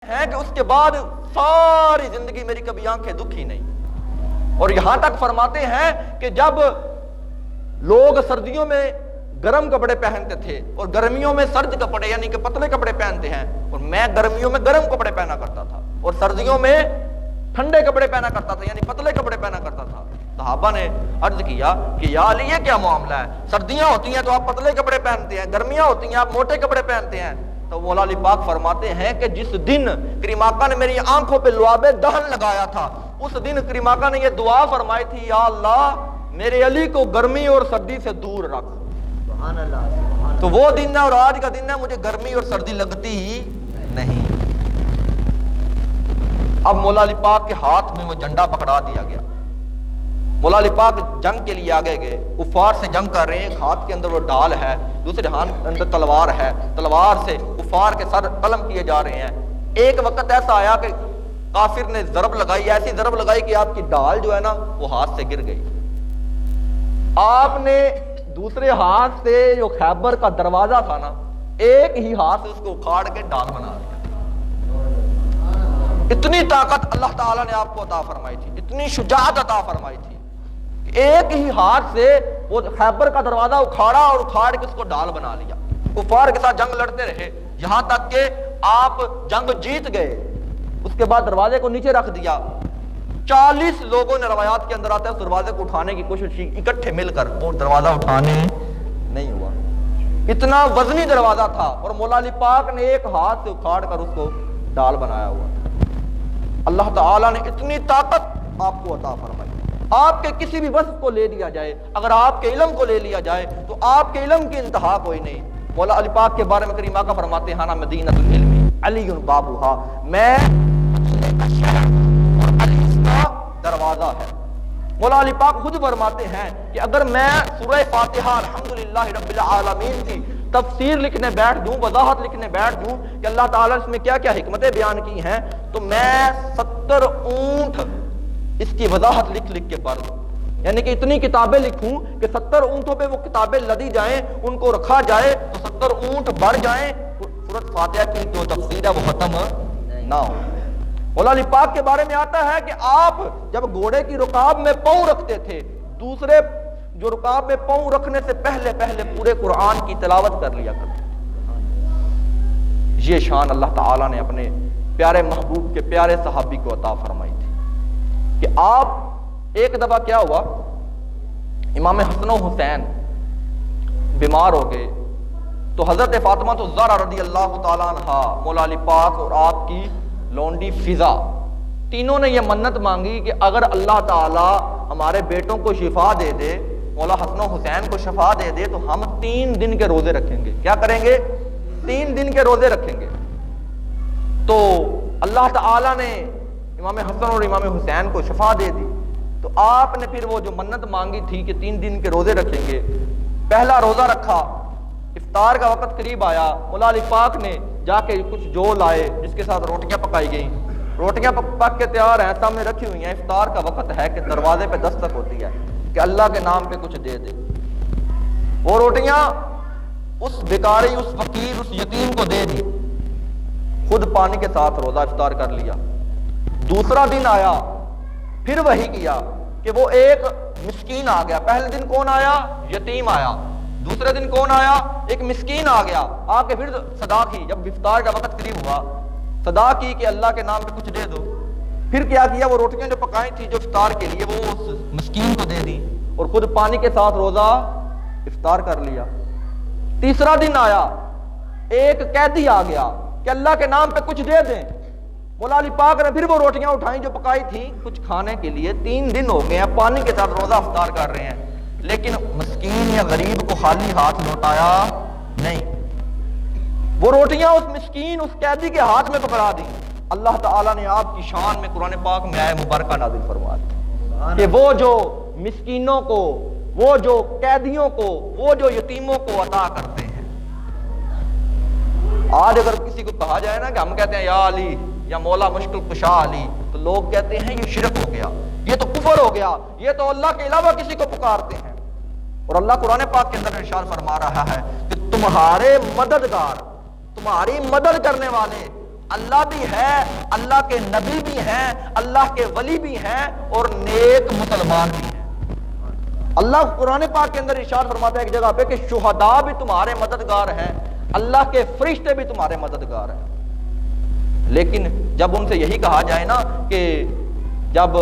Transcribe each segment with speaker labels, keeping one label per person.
Speaker 1: ہیں کہ اس کے بعد ساری زندگی میری کبھی آنکھیں دکھی نہیں. اور یہاں تک فرماتے ہیں کہ جب لوگ سردیوں میں گرم کپڑے پہنتے تھے اور گرمیوں میں سرد کپڑے یعنی کہ پتلے کپڑے پہنتے ہیں، اور میں گرمیوں میں گرم کپڑے پہنا کرتا تھا اور سردیوں میں ٹھنڈے کپڑے پہنا کرتا تھا یعنی پتلے کپڑے پہنا کرتا تھا. صحابہ نے عرض کیا کہ یا علی یہ کیا معاملہ ہے؟ سردیاں ہوتی ہیں تو آپ پتلے کپڑے پہنتے ہیں، گرمیاں ہوتی ہیں آپ موٹے کپڑے پہنتے ہیں. تو مولا علی پاک فرماتے ہیں کہ جس دن کریم آقا نے میری آنکھوں پہ لعاب دہن لگایا تھا اس دن کریم آقا نے یہ دعا فرمائی تھی، یا اللہ میرے علی کو گرمی اور سردی سے دور رکھ.
Speaker 2: سبحان اللہ.
Speaker 1: تو وہ دن ہے اور آج کا دن ہے مجھے گرمی اور سردی لگتی ہی نہیں. اب مولا علی پاک کے ہاتھ میں وہ جھنڈا پکڑا دیا گیا. مولا علی پاک جنگ کے لیے آگے گئے، کفار سے جنگ کر رہے ہیں. ایک ہاتھ کے اندر وہ ڈال ہے، دوسرے ہاتھ کے اندر تلوار ہے، تلوار سے کفار کے سر قلم کیے جا رہے ہیں. ایک وقت ایسا آیا کہ کافر نے ضرب لگائی، ایسی ضرب لگائی کہ آپ کی ڈال جو ہے نا وہ ہاتھ سے گر گئی. آپ نے دوسرے ہاتھ سے جو خیبر کا دروازہ تھا نا ایک ہی ہاتھ سے اس کو اکھاڑ کے ڈال بنا دیا. اتنی طاقت اللہ تعالیٰ نے آپ کو عطا فرمائی تھی، اتنی شجاعت عطا فرمائی تھی کہ ایک ہی ہاتھ سے وہ خیبر کا دروازہ اکھاڑا اور اکھاڑ کے اس کو ڈال بنا لیا. کفار کے ساتھ جنگ لڑتے رہے یہاں تک کہ آپ جنگ جیت گئے. اس کے بعد دروازے کو نیچے رکھ دیا. 40 لوگوں نے روایات کے اندر آتا ہے اس دروازے کو اٹھانے کی کوشش کی، اکٹھے مل کر وہ دروازہ اٹھانے نہیں ہوا. اتنا وزنی دروازہ تھا اور مولا علی پاک نے ایک ہاتھ سے اکھاڑ کر اس کو ڈال بنایا ہوا تھا. اللہ تعالیٰ نے اتنی طاقت آپ کو عطا فرمائی. آپ کے کسی بھی وصف کو لے لیا جائے، اگر آپ کے علم کو لے لیا جائے تو آپ کے علم کی انتہا کوئی نہیں. مولا علی پاک کے بارے میں کریم آقا فرماتے ہیں نا مدینۃ العلم علی بابھا، میں دروازہ ہے. مولا علی پاک خود فرماتے ہیں کہ اگر میں سورہ فاتحہ الحمدللہ رب العالمین کی تفسیر لکھنے بیٹھ دوں، وضاحت لکھنے بیٹھ دوں کہ اللہ تعالیٰ اس میں کیا کیا حکمتیں بیان کی ہیں، تو میں 70 اونٹ اس کی وضاحت لکھ لکھ کے پڑھ دوں. یعنی کہ اتنی کتابیں لکھوں کہ 70 اونٹوں پہ وہ کتابیں لدی جائیں، ان کو رکھا جائے تو 70 اونٹ بڑھ جائیں، سورۃ فاتحہ کی جو تفسیر ہے وہ ختم نہ ہو. مولا علی پاک کے بارے میں آتا ہے کہ آپ جب گھوڑے کی رکاب میں پاؤں رکھتے تھے، دوسرے جو رکاب میں پاؤں رکھنے سے پہلے پورے قرآن کی تلاوت کر لیا کرتے. یہ شان اللہ تعالیٰ نے اپنے پیارے محبوب کے پیارے صحابی کو عطا فرمائی تھی کہ آپ ایک دفعہ کیا ہوا، امام حسن و حسین بیمار ہو گئے تو حضرت فاطمہ الزہرا رضی اللہ تعالیٰ عنہا، مولا علی پاک اور آپ کی لونڈی فضا، تینوں نے یہ منت مانگی کہ اگر اللہ تعالیٰ ہمارے بیٹوں کو شفا دے دے، مولا حسن و حسین کو شفا دے دے تو ہم 3 دن کے روزے رکھیں گے. کیا کریں گے؟ 3 دن کے روزے رکھیں گے. تو اللہ تعالیٰ نے امام حسن اور امام حسین کو شفا دے دی. تو آپ نے پھر وہ جو منت مانگی تھی کہ 3 دن کے روزے رکھیں گے، پہلا روزہ رکھا. افطار کا وقت قریب آیا، مولا علی پاک نے جا کے کچھ جو لائے جس کے ساتھ روٹیاں پکائی گئیں. روٹیاں پک کے تیار ہیں، سامنے رکھی ہوئی ہیں. افطار کا وقت ہے کہ دروازے پہ دستک ہوتی ہے کہ اللہ کے نام پہ کچھ دے دے. وہ روٹیاں اس بھکاری، اس فقیر، اس یتیم کو دے دی. خود پانی کے ساتھ روزہ افطار کر لیا. دوسرا دن آیا، پھر وہی کیا کہ وہ ایک مسکین آ گیا. پہلے دن کون آیا؟ یتیم آیا. دوسرے دن کون آیا؟ ایک مسکین آ گیا. آ کے پھر صدا کی، جب افطار کا وقت قریب ہوا صدا کی کہ اللہ کے نام پہ کچھ دے دو. پھر کیا کیا، وہ روٹیاں جو پکائی تھی جو افطار کے لیے وہ اس مسکین کو دے دی اور خود پانی کے ساتھ روزہ افطار کر لیا. تیسرا دن آیا، ایک قیدی آ گیا کہ اللہ کے نام پہ کچھ دے دیں. مولا علی پاک نے پھر وہ روٹیاں اٹھائیں جو پکائی تھی کچھ کھانے کے لیے. 3 دن ہو گئے ہیں، پانی کے ساتھ روزہ افطار کر رہے ہیں، لیکن مسکین یا غریب کو خالی ہاتھ لوٹایا نہیں. وہ روٹیاں اس مسکین، اس قیدی کے ہاتھ میں پکڑا دی. اللہ تعالیٰ نے آپ کی شان میں قرآن پاک میں آئے مبارکہ نازل فرما دی کہ وہ جو مسکینوں کو، وہ جو قیدیوں کو، وہ جو یتیموں کو عطا کرتے ہیں. آج اگر کسی کو کہا جائے نا کہ ہم کہتے ہیں یا علی یا مولا مشکل کشا علی، تو لوگ کہتے ہیں یہ شرک ہو گیا، یہ تو کفر ہو گیا، یہ تو اللہ کے علاوہ کسی کو پکارتے ہیں. اور اللہ قرآن پاک کے اندر ارشاد فرما رہا ہے کہ تمہارے مددگار، تمہاری مدد کرنے والے اللہ بھی ہے، اللہ کے نبی بھی ہیں، اللہ کے ولی بھی ہیں اور نیک مسلمان بھی ہیں۔ اللہ قرآن پاک کے اندر ارشاد فرماتا ہے ایک جگہ پہ کہ شہداء بھی تمہارے مددگار ہیں، اللہ کے فرشتے بھی تمہارے مددگار ہیں۔ لیکن جب ان سے یہی کہا جائے نا کہ جب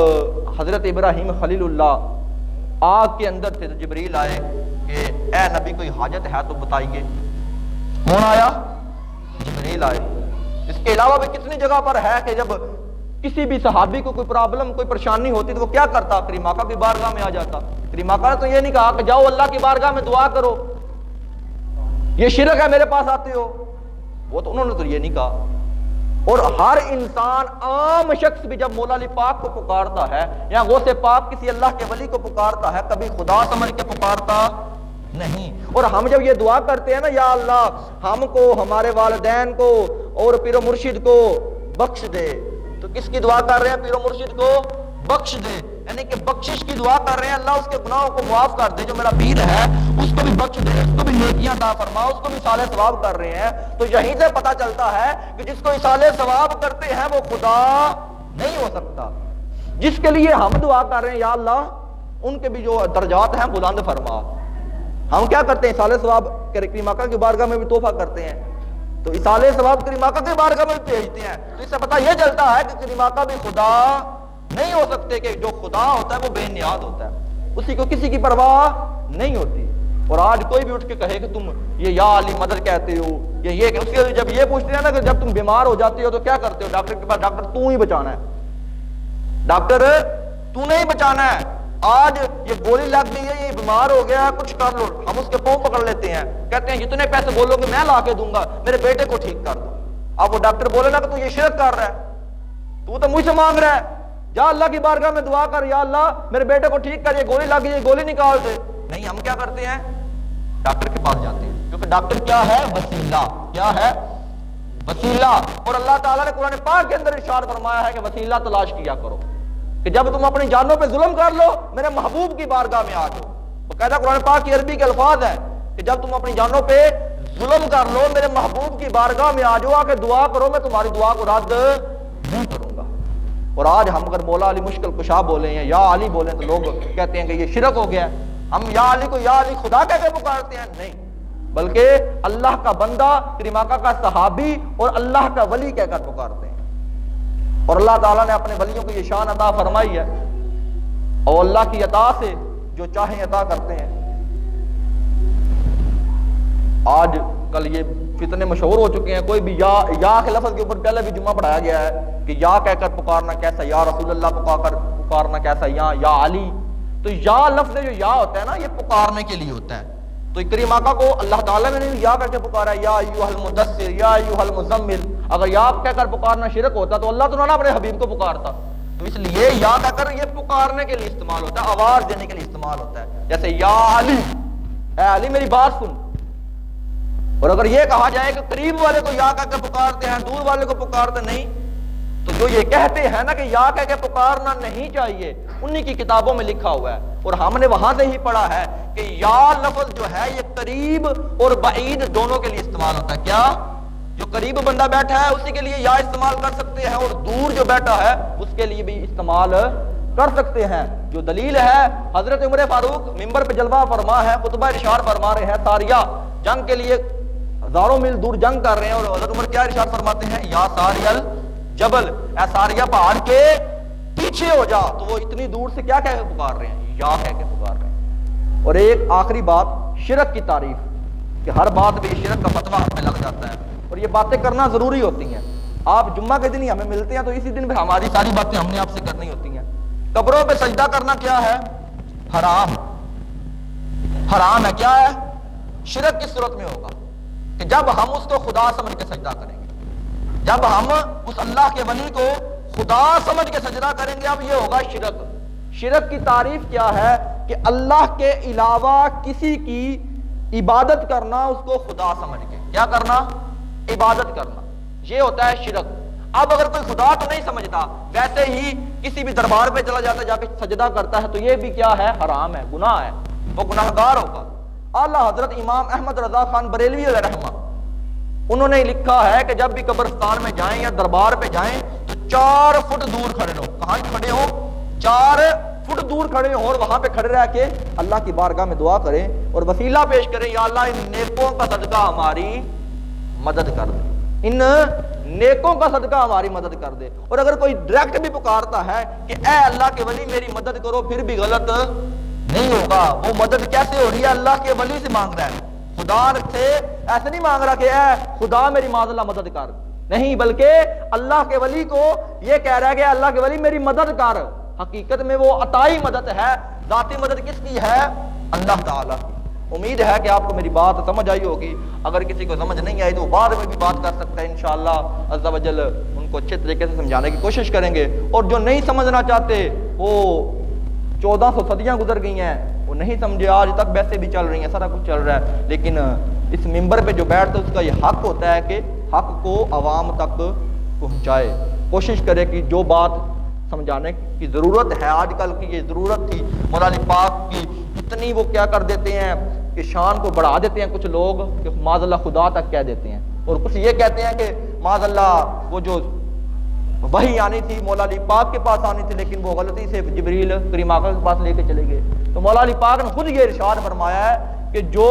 Speaker 1: حضرت ابراہیم خلیل اللہ آگ کے اندر تھے تو جبریل آئے کہ اے نبی کوئی حاجت ہے تو بتائیے، کون آیا؟ جبریل آئے۔ اس کے علاوہ بھی کتنی جگہ پر ہے کہ جب کسی بھی صحابی کو کوئی پرابلم کوئی پریشانی ہوتی تو وہ کیا کرتا؟ کریم آقا کی بارگاہ میں آ جاتا۔ کریم آقا نے تو یہ نہیں کہا کہ جاؤ اللہ کی بارگاہ میں دعا کرو، یہ شرک ہے میرے پاس آتے ہو، وہ تو انہوں نے تو یہ نہیں کہا۔ اور ہر انسان عام شخص بھی جب مولا علی پاک کو پکارتا ہے یا غوث پاک کسی اللہ کے ولی کو پکارتا ہے کبھی خدا سمجھ کے پکارتا نہیں۔ اور ہم جب یہ دعا کرتے ہیں نا یا اللہ ہم کو ہمارے والدین کو اور پیر و مرشد کو بخش دے، تو کس کی دعا کر رہے ہیں؟ پیر و مرشد کو بخش دے، یعنی کہ بخشش کی دعا کر رہے ہیں، اللہ اس کے گناہوں کو معاف کر دے، جو میرا پیر ہے اس کو بھی بخش دے، اس کو بھی نیکیاں عطا فرما، اس کو بھی اصالِ ثواب کر رہے ہیں۔ تو یہیں سے پتہ چلتا ہے کہ جس کو اصالِ ثواب کرتے ہیں وہ خدا نہیں ہو سکتا۔ جس کے لیے ہم دعا کر رہے ہیں یا اللہ ان کے بھی جو درجات ہیں بلند فرما۔ ہم کیا کرتے ہیں؟ اصالِ ثواب کریم آقا کی بارگاہ میں بھی تحفہ کرتے ہیں، تو اصالِ ثواب کریم آقا کی بارگاہ میں بھی بھیجتے ہیں۔ تو اس سے پتہ یہ چلتا ہے کہ کریم آقا بھی خدا نہیں ہو سکتے، کہ جو خدا ہوتا ہے وہ بے نیاز ہوتا ہے، اسی کو کسی کی پرواہ نہیں ہوتی۔ اور آج کوئی بھی اٹھ کے کہے کہ تم یہ یا علی مدد کہتے ہو یہ کہ اس کے جب یہ پوچھتے ہیں نا کہ جب تم بیمار ہو جاتے ہو تو کیا کرتے ہو؟ ڈاکٹر کے پاس، ڈاکٹر تو ہی بچانا ہے، ڈاکٹر تو نہیں بچانا ہے، آج یہ گولی لگ گئی ہے، یہ بیمار ہو گیا ہے، کچھ کر لو۔ ہم اس کے پاؤں پکڑ لیتے ہیں، کہتے ہیں جتنے پیسے بولو گے میں لا کے دوں گا، میرے بیٹے کو ٹھیک کر دو۔ اب وہ ڈاکٹر بولے نا کہ تو یہ شرک کر رہا ہے، تو مجھ سے مانگ رہا ہے، جا اللہ کی بارگاہ میں دعا کر یا اللہ میرے بیٹے کو ٹھیک کر، یہ گولی لگ گئی، یہ گولی نکال دے۔ نہیں، ہم کیا کرتے ہیں؟ ڈاکٹر کے پاس جاتے ہیں، کیونکہ ڈاکٹر کیا ہے؟ وسیلہ۔ کیا ہے؟ وسیلہ۔ اور اللہ تعالیٰ نے قرآن پاک کے اندر ارشاد فرمایا ہے کہ وسیلہ تلاش کیا کرو، کہ جب تم اپنی جانوں پہ ظلم کر لو میرے محبوب کی بارگاہ میں آ جاؤ۔ وہ کہتا ہے قرآن پاک کی عربی کے الفاظ ہیں کہ جب تم اپنی جانوں پہ ظلم کر لو میرے محبوب کی بارگاہ میں آ جاؤ، آ کے دعا کرو، میں تمہاری دعا کو رد نہیں کروں گا۔ اور آج ہم اگر مولا علی مشکل کشا بولیں یا علی بولیں تو لوگ کہتے ہیں کہ یہ شرک ہو گیا ہے۔ ہم یا علی کو یا علی خدا کہہ کے پکارتے ہیں؟ نہیں، بلکہ اللہ کا بندہ، کریم آقا کا صحابی اور اللہ کا ولی کہہ کر پکارتے ہیں۔ اور اللہ تعالیٰ نے اپنے ولیوں کو یہ شان عطا فرمائی ہے، اور اللہ کی عطا سے جو چاہیں عطا کرتے ہیں۔ آج کل یہ فتنے مشہور ہو چکے ہیں، کوئی بھی یا کے لفظ کے اوپر پہلے بھی جمعہ پڑھایا گیا ہے کہ یا کہہ کر پکارنا کیسا، یا رسول اللہ پکارنا کیسا، یا علی۔ تو یا لفظ جو یا ہوتا ہے نا یہ پکارنے کے لیے ہوتا ہے، تو کریم آقا کو اللہ تعالیٰ نے یا کہہ کے پکارا ہے، یا ایھا المدثر، یا ایھا المزمل۔ اگر یا کہہ کر پکارنا شرک ہوتا تو اللہ تعالیٰ اپنے حبیب کو پکارتا، تو اس لیے یا کہہ کر یہ پکارنے کے لیے استعمال ہوتا ہے، آواز دینے کے لیے استعمال ہوتا ہے، جیسے یا علی، اے علی میری بات سن۔ اور اگر یہ کہا جائے کہ قریب والے کو یا کہہ کے پکارتے ہیں دور والے کو پکارتے نہیں، تو جو یہ کہتے ہیں نا کہ یا کہہ کے پکارنا نہیں چاہیے انہی کی کتابوں میں لکھا ہوا ہے، اور ہم نے وہاں سے ہی پڑھا ہے کہ یا لفظ جو ہے یہ قریب اور بعید دونوں کے لیے استعمال ہوتا ہے۔ کیا؟ جو قریب بندہ بیٹھا ہے اسی کے لیے یا استعمال کر سکتے ہیں، اور دور جو بیٹھا ہے اس کے لیے بھی استعمال کر سکتے ہیں۔ جو دلیل ہے حضرت عمر فاروق ممبر پہ جلوہ فرما ہے، خطبہ ارشاد فرما رہے ہیں، ساریہ جنگ کے لیے ہزاروں میل دور جنگ کر رہے ہیں، اور حضرت عمر کیا ارشاد فرماتے ہیں؟ یا ساریہ الجبل، اے ساریہ پہاڑ کے پیچھے ہو جا۔ تو وہ اتنی دور سے کیا کہہ کے پکار رہے ہیں؟ یا کہہ کے پکار رہے ہیں۔ اور ایک آخری بات، شرک کی تعریف، کہ ہر بات پہ شرک کا فتویٰ ہمیں لگ جاتا ہے، اور یہ باتیں کرنا ضروری ہوتی ہیں۔ آپ جمعہ کے دن ہی ہمیں ملتے ہیں تو اسی دن پہ ہماری ساری باتیں ہم نے آپ سے کرنی ہوتی ہیں۔ قبروں پہ سجدہ کرنا کیا ہے؟ حرام، حرام ہے۔ کیا ہے؟ شرک کس صورت میں ہوگا؟ کہ جب ہم اس کو خدا سمجھ کے سجدہ کریں گے، جب ہم اس اللہ کے ولی کو خدا سمجھ کے سجدہ کریں گے، اب یہ ہوگا شرک۔ شرک کی تعریف کیا ہے؟ کہ اللہ کے علاوہ کسی کی عبادت کرنا، اس کو خدا سمجھ کے کیا کرنا؟ عبادت کرنا، یہ ہوتا ہے شرک۔ اب اگر کوئی خدا تو نہیں سمجھتا، ویسے ہی کسی بھی دربار پہ چلا جاتا ہے، جا کے سجدہ کرتا ہے، تو یہ بھی کیا ہے؟ حرام ہے، گناہ ہے، وہ گناہگار ہوگا۔ اعلیٰ حضرت امام احمد رضا خان بریلوی علیہ رحمہ انہوں نے لکھا ہے کہ جب بھی قبرستان میں جائیں یا دربار پہ جائیں تو 4 فٹ دور کھڑے ہو. کہاں کھڑے ہو؟ 4 فٹ دور کھڑے ہو، اور وہاں پہ کھڑے رہ کے اللہ کی بارگاہ میں دعا کریں اور وسیلہ پیش کریں، یا اللہ ان نیکوں کا صدقہ ہماری مدد کر دے، ان نیکوں کا صدقہ ہماری مدد کر دے. اور اگر کوئی ڈائریکٹ بھی پکارتا ہے کہ اے اللہ کے ولی میری مدد کرو، پھر بھی غلط نہیں ہوگا. وہ مدد کیسے ہو رہی ہے؟ اللہ کے ولی سے مانگ رہا ہے، خدا سے ایسے نہیں مانگ رہا کہ اے خدا میری معاذ اللہ مدد کر، نہیں، بلکہ اللہ کے ولی کو یہ کہہ رہا ہے کہ اللہ کے ولی میری مدد کر. حقیقت میں وہ عطائی مدد ہے. ذاتی مدد کس کی ہے؟ اللہ تعالیٰ کی. امید ہے کہ آپ کو میری بات سمجھ آئی ہوگی. اگر کسی کو سمجھ نہیں آئی تو وہ بعد میں بھی بات کر سکتا ہے انشاءاللہ عز و جل. ان کو اچھے طریقے سے سمجھانے کی کوشش کریں گے. اور جو نہیں سمجھنا چاہتے، وہ 1400 صدیاں گزر گئی ہیں، وہ نہیں سمجھے، آج تک ویسے بھی چل رہی ہیں، سارا کچھ چل رہا ہے، لیکن اس ممبر پہ جو بیٹھتا ہے اس کا یہ حق ہوتا ہے کہ حق کو عوام تک پہنچائے. کوشش کرے کہ جو بات سمجھانے کی ضرورت ہے، آج کل کی یہ ضرورت تھی مولا علی پاک کی، اتنی وہ کیا کر دیتے ہیں کہ شان کو بڑھا دیتے ہیں کچھ لوگ کہ معاذ اللہ خدا تک کہہ دیتے ہیں، اور کچھ یہ کہتے ہیں کہ معاذ اللہ وہ جو وحی آنی تھی مولا علی پاک کے پاس آنی تھی، لیکن وہ غلطی سے جبریل کریم آقا کے پاس لے کے چلے گئے. تو مولا علی پاک نے خود یہ ارشاد فرمایا ہے کہ جو